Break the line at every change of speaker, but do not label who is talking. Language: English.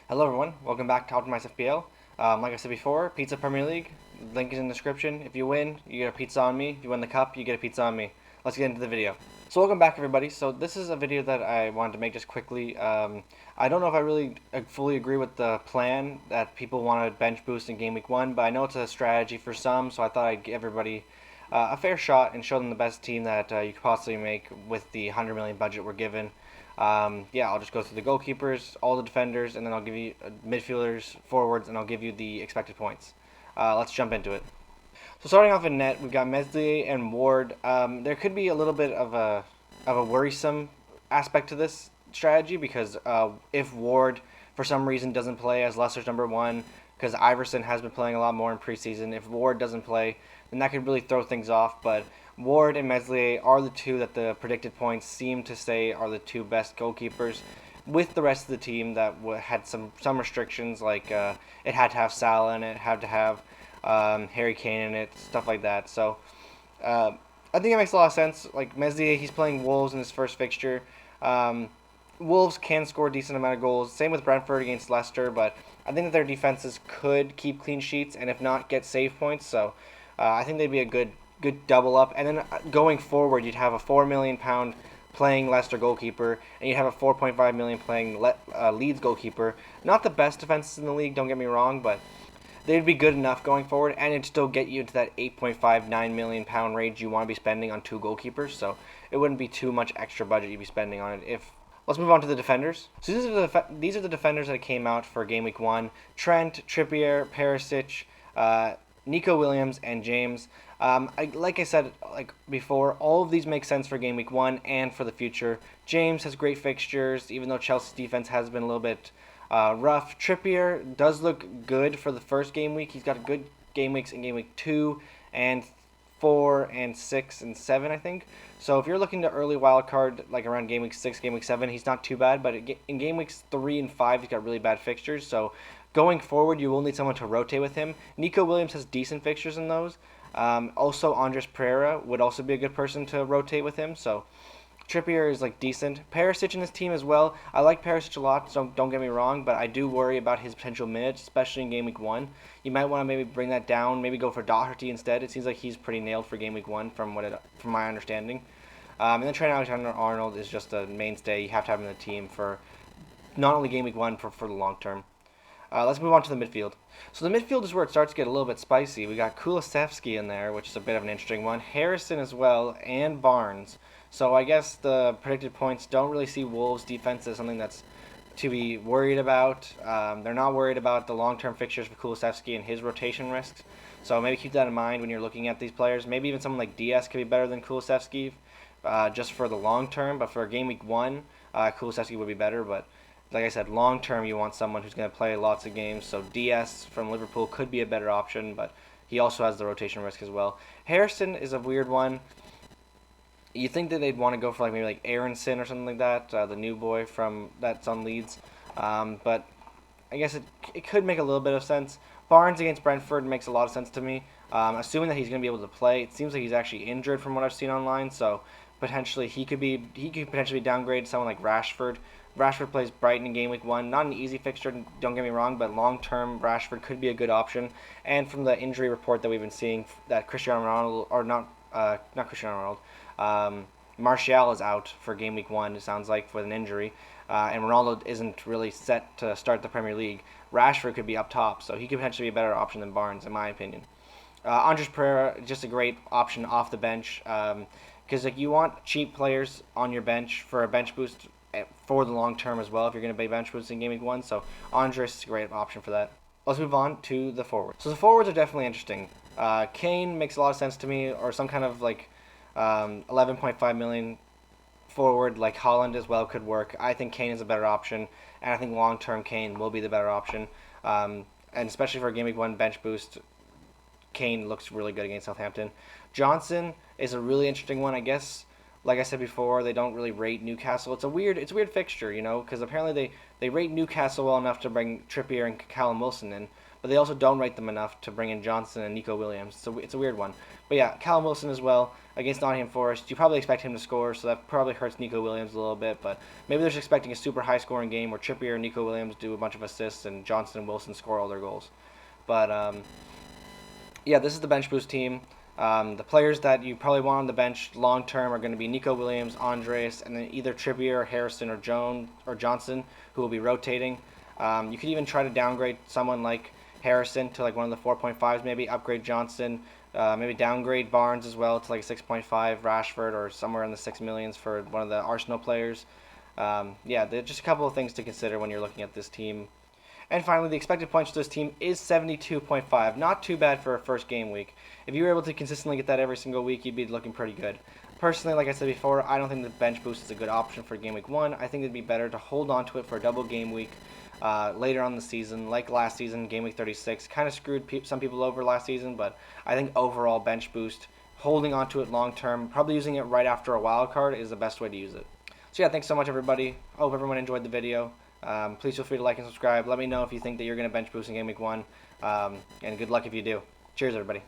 Hello everyone, welcome back to Optimize FPL. Like I said before, Pizza Premier League, link is in the description. If you win, you get a pizza on me. If you win the cup, you get a pizza on me. Let's get into the video. So welcome back everybody. So this is a video that I wanted to make just quickly. I don't know if I really fully agree with the plan that people want to bench boost in Game Week 1, but I know it's a strategy for some, so I thought I'd give everybody a fair shot and show them the best team that you could possibly make with the 100 million budget we're given. Yeah, I'll just go through the goalkeepers, all the defenders, and then I'll give you midfielders, forwards, and I'll give you the expected points. Let's jump into it. So starting off in net, we've got Meslier and Ward. There could be a little bit of a worrisome aspect to this strategy because if Ward for some reason doesn't play as Leicester's number one, because Iverson has been playing a lot more in preseason, if Ward doesn't play, then that could really throw things off. But Ward and Meslier are the two that the predicted points seem to say are the two best goalkeepers, with the rest of the team that had some restrictions, like it had to have Salah in it, had to have Harry Kane in it, stuff like that. So I think it makes a lot of sense. Like Meslier, he's playing Wolves in his first fixture. Wolves can score a decent amount of goals. Same with Brentford against Leicester, but I think that their defenses could keep clean sheets and if not, get save points. So I think they'd be a good double up. And then going forward, you'd have a £4 million playing Leicester goalkeeper, and you'd have a 4.5 million playing Leeds goalkeeper. Not the best defenses in the league, don't get me wrong, but they'd be good enough going forward, and it'd still get you into that 8.59 million pound range you want to be spending on two goalkeepers. So it wouldn't be too much extra budget you'd be spending on it. If Let's move on to the defenders. So these are the defenders that came out for Game Week 1. Trent, Trippier, Perisic, Nico Williams, and James. Like I said before, all of these make sense for Game Week 1 and for the future. James has great fixtures, even though Chelsea's defense has been a little bit rough. Trippier does look good for the first game week. He's got good game weeks in Game Week 2 and 4 and 6 and 7, I think. So if you're looking to early wild card, like around Game Week 6, Game Week 7, he's not too bad. But in Game Weeks 3 and 5, he's got really bad fixtures. So going forward, you will need someone to rotate with him. Nico Williams has decent fixtures in those. Also, Andres Pereira would also be a good person to rotate with him. So Trippier is decent. Perisic in this team as well. I like Perisic a lot, so don't get me wrong, but I do worry about his potential minutes, especially in Game Week 1. You might want to maybe bring that down, maybe go for Doherty instead. It seems like he's pretty nailed for Game Week 1 from my understanding. And then Trent Alexander-Arnold is just a mainstay. You have to have him in the team for not only Game Week 1, for the long term. Let's move on to the midfield. So the midfield is where it starts to get a little bit spicy. We got Kulusevski in there, which is a bit of an interesting one. Harrison as well, and Barnes. So I guess the predicted points don't really see Wolves' defense as something that's to be worried about. They're not worried about the long-term fixtures for Kulusevski and his rotation risks. So maybe keep that in mind when you're looking at these players. Maybe even someone like Diaz could be better than Kulusevski just for the long term. But for Game Week 1, Kulusevski would be better. But like I said, long term, you want someone who's going to play lots of games. So Diaz from Liverpool could be a better option, but he also has the rotation risk as well. Harrison is a weird one. You think that they'd want to go for maybe Aronson or something like that, the new boy that's on Leeds. But I guess it could make a little bit of sense. Barnes against Brentford makes a lot of sense to me. Assuming that he's going to be able to play, it seems like he's actually injured from what I've seen online. So potentially he could potentially be downgraded to someone like Rashford. Rashford plays Brighton in Game Week 1. Not an easy fixture, don't get me wrong, but long-term Rashford could be a good option. And from the injury report that we've been seeing, that Cristiano Ronaldo, or not Cristiano Ronaldo, Martial is out for Game Week 1, it sounds like, with an injury. And Ronaldo isn't really set to start the Premier League. Rashford could be up top, so he could potentially be a better option than Barnes, in my opinion. Andres Pereira, just a great option off the bench. Because you want cheap players on your bench for a bench boost for the long term as well if you're going to be bench boosting Game Week 1. So Andres is a great option for that. Let's move on to the forwards. So the forwards are definitely interesting. Kane makes a lot of sense to me, or some kind of 11.5 million forward like Holland as well could work. I think Kane is a better option, and I think long term Kane will be the better option. And especially for a Game Week 1 bench boost, Kane looks really good against Southampton. Johnson is a really interesting one, I guess. Like I said before, they don't really rate Newcastle. It's a weird fixture, because apparently they rate Newcastle well enough to bring Trippier and Callum Wilson in, but they also don't rate them enough to bring in Johnson and Nico Williams. So it's a weird one. But yeah, Callum Wilson as well against Nottingham Forest. You probably expect him to score, so that probably hurts Nico Williams a little bit. But maybe they're just expecting a super high scoring game where Trippier and Nico Williams do a bunch of assists and Johnson and Wilson score all their goals. But yeah, this is the bench boost team. The players that you probably want on the bench long term are going to be Nico Williams, Andres, and then either Trippier, Harrison, or Johnson, who will be rotating. You could even try to downgrade someone like Harrison to like one of the 4.5s, maybe upgrade Johnson, maybe downgrade Barnes as well to like a 6.5, Rashford, or somewhere in the 6 millions for one of the Arsenal players. Yeah, there's just a couple of things to consider when you're looking at this team. And finally, the expected points for this team is 72.5. Not too bad for a first game week. If you were able to consistently get that every single week, you'd be looking pretty good. Personally, like I said before, I don't think the bench boost is a good option for game week 1. I think it'd be better to hold on to it for a double game week later on in the season. Like last season, game week 36, kind of screwed some people over last season, but I think overall bench boost, holding on to it long term, probably using it right after a wild card is the best way to use it. So yeah, thanks so much everybody. I hope everyone enjoyed the video. Please feel free to like and subscribe. Let me know if you think that you're going to bench boost in Game Week 1. And good luck if you do. Cheers, everybody.